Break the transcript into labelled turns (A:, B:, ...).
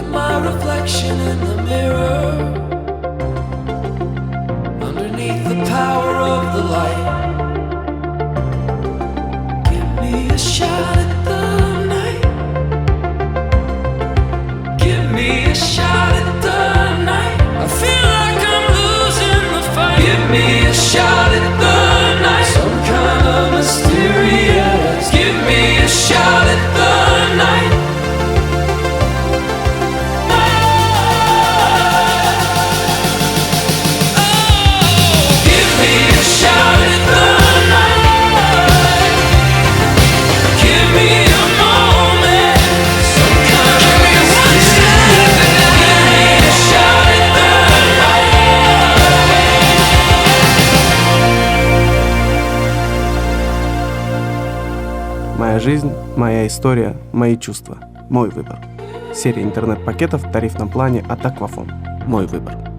A: at my reflection in the mirror. Underneath the power of the light, give me a shot at the night. Give me a shot at the night. I feel like I'm losing the fight. Give me a shot at the night. Some kind of mysterious. Give me a shot at the night.
B: Моя жизнь, моя история, мои чувства. Мой выбор. Серия интернет-пакетов в тарифном плане от Аквафон. Мой выбор.